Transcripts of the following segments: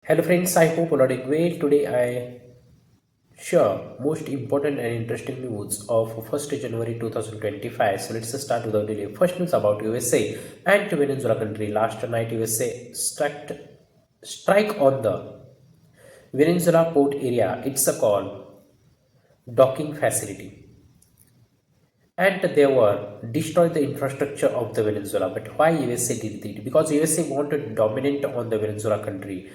Hello friends, I hope all are doing well. Today I share most important and interesting news of 1st January 2025. So let's start without delay. First news about USA and Venezuela country. Last night USA strike on the Venezuela port area. It's a call docking facility. And they were destroy the infrastructure of the Venezuela. But why USA did it? Because USA wanted to dominate on the Venezuela country.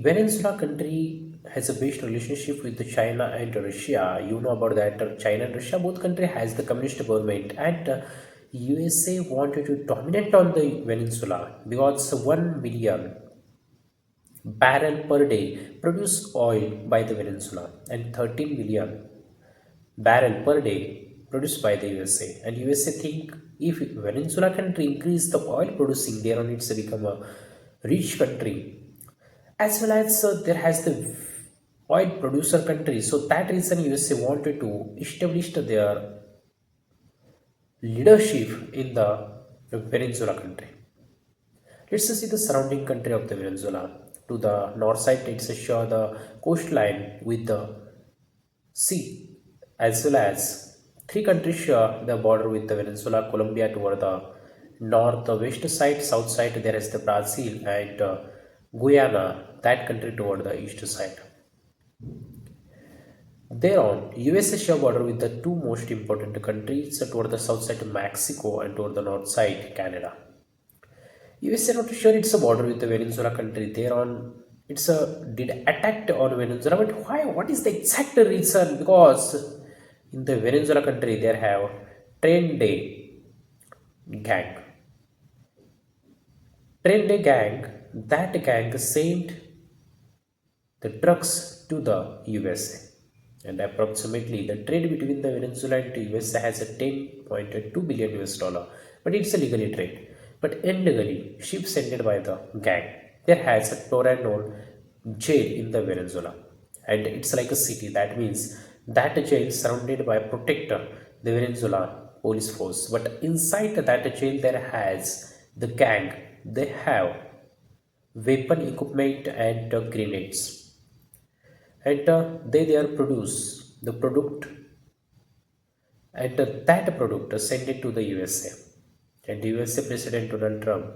Venezuela country has a best relationship with the China and Russia. You know about that. China and Russia, both country has the communist government, and USA wanted to dominate on the Venezuela because 1 million barrel per day produce oil by the Venezuela and 13 million barrel per day produced by the USA. And USA think if Venezuela country increase the oil producing there on it's become a rich country, as well as there has the oil producer country. So that reason USA wanted to establish their leadership in the Venezuela country. Let's see the surrounding country of the Venezuela. To the north side, it's show the coastline with the sea, as well as three countries share the border with the Venezuela, Colombia toward the north, west side, south side. There is the Brazil and Guyana, that country toward the east side. Thereon, USA share border with the two most important countries toward the south side, Mexico, and toward the north side, Canada. USA not sure it's a border with the Venezuela country. Thereon, it's a did attack on Venezuela, but why? What is the exact reason? Because in the Venezuela country, there have 10-day gang. 10-day gang. That gang sent the drugs to the USA, and approximately the trade between the Venezuela and the USA has a 10.2 billion US dollar, but it's a legally trade. But illegally, ships sent by the gang. There has a Toronto jail in the Venezuela, and it's like a city. That means that jail is surrounded by a protector, the Venezuela police force. But inside that jail, there has the gang. They have weapon equipment and grenades, and they there produce the product, and that product send it to the USA. And USA President Donald Trump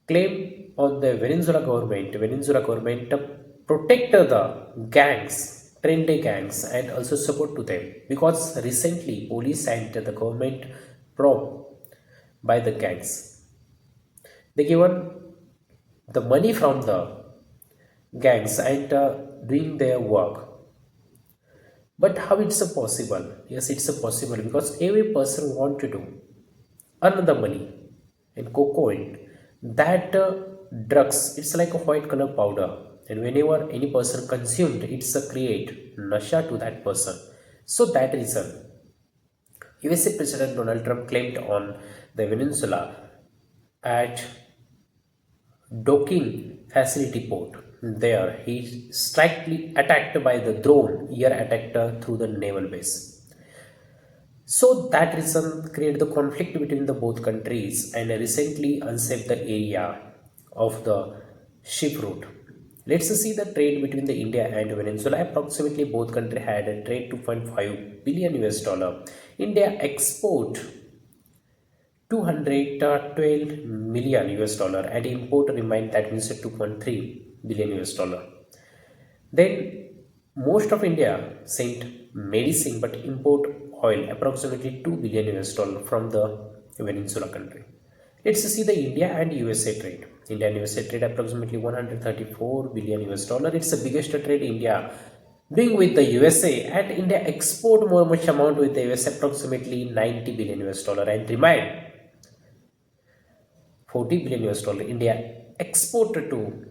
claim on the Venezuela government to protect the gangs, trendy gangs, and also support to them because recently police and the government probe by the gangs. They given the money from the gangs and doing their work. But how it's a possible? Yes, it's a possible because every person want to do earn the money and cocaine. That drugs, it's like a white color powder, and whenever any person consumed, it's a create nasha to that person. So that reason, USA President Donald Trump claimed on the Venezuela at docking facility port. There, he slightly attacked by the drone, air attacked through the naval base. So that reason created the conflict between the both countries and recently unsafe the area of the ship route. Let's see the trade between the India and Venezuela. Approximately both countries had a trade 2.5 billion US dollar. India export 212 million US dollar and import remained, that means 2.3 billion US dollar. Then most of India sent medicine but import oil approximately 2 billion US dollar from the Venezuela country. Let's see the India and USA trade. India and USA trade approximately 134 billion US dollar. It's the biggest trade India doing with the USA, and India export more much amount with the US approximately 90 billion US dollar and remain 40 billion US dollar. India export to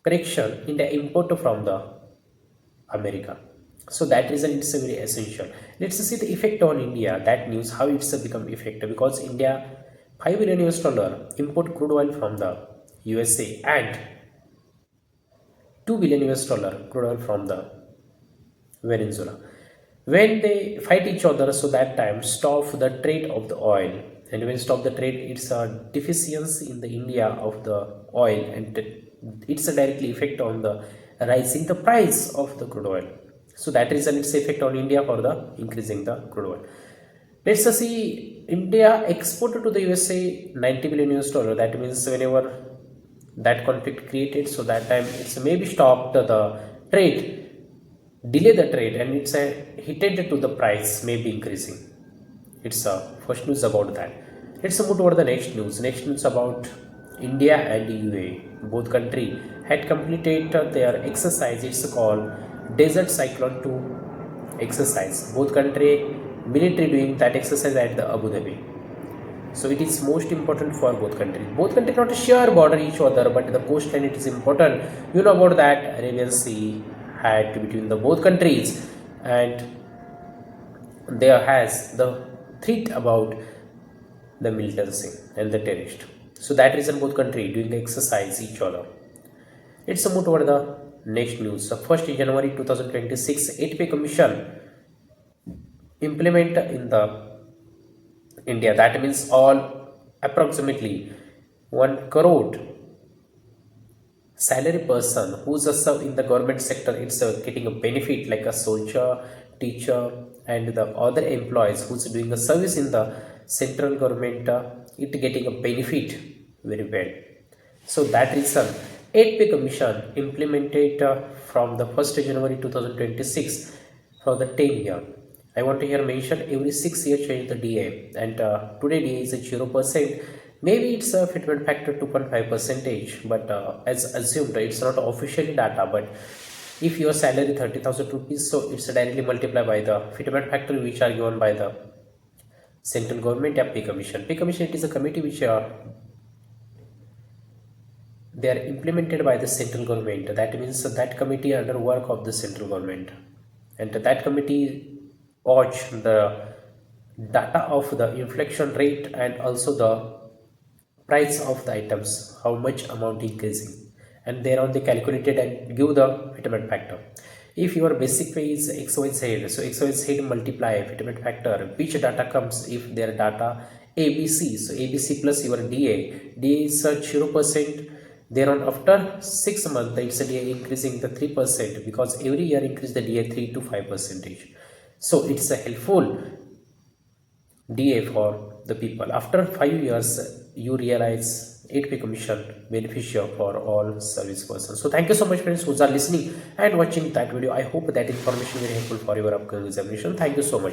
correction, India import from the America. So that reason it's a very essential. Let's see the effect on India. That news how it's become effective because India 5 billion US dollar import crude oil from the USA and 2 billion US dollar crude oil from the Venezuela. When they fight each other, so that time stop the trade of the oil And when stop the trade, it's a deficiency in the India of the oil, and it's a directly effect on the rising the price of the crude oil. So that reason it's effect on India for the increasing the crude oil. Let's see, India exported to the USA 90 billion US dollar. That means whenever that conflict created, so that time it's maybe stopped the trade, delay the trade, and it's a hit to the price maybe increasing. It's a first news about that. Let's move toward the next news. Next news about India and UAE. Both country had completed their exercise. It's called Desert Cyclone 2 exercise. Both country military doing that exercise at the Abu Dhabi. So it is most important for both countries. Both countries not share border each other, but the coastline it is important. You know about that Arabian Sea had between the both countries, and there has the threat about the militancy and the terrorist. So that reason both countries doing the exercise each other. Let's move toward the next news. So 1st January 2026, 8 Commission implement in the India. That means all approximately 1 crore salary person who's a serve in the government sector, it's getting a benefit like a soldier, teacher, and the other employees who's doing a service in the central government, it getting a benefit very well. So that reason 8 commission implemented from the 1st January 2026 for the 10 year. I want to hear mention every 6 years change the DA, and today DA is at 0%. Maybe it's a fitment factor 2.5 percentage, but as assumed, it's not officially data. But if your salary 30,000 rupees, so it's directly multiplied by the fitment factor which are given by the central government or pay commission. Pay commission, it is a committee which they are implemented by the central government. That means that committee under work of the central government, and that committee watch the data of the inflation rate and also the price of the items, how much amount increasing, and thereon they calculated and give the fitment factor. If your basic pay is XYZ, so XYZ multiply fitment factor, which data comes if their data ABC, so ABC plus your DA is 0%. Thereon after 6 months, it's a DA increasing the 3% because every year increase the DA 3 to 5 percentage. So it's a helpful DA for the people. After 5 years, you realize 8 commission beneficial for all service persons. So thank you so much friends who are listening and watching that video. I hope that information very helpful for your upcoming examination. Thank you so much.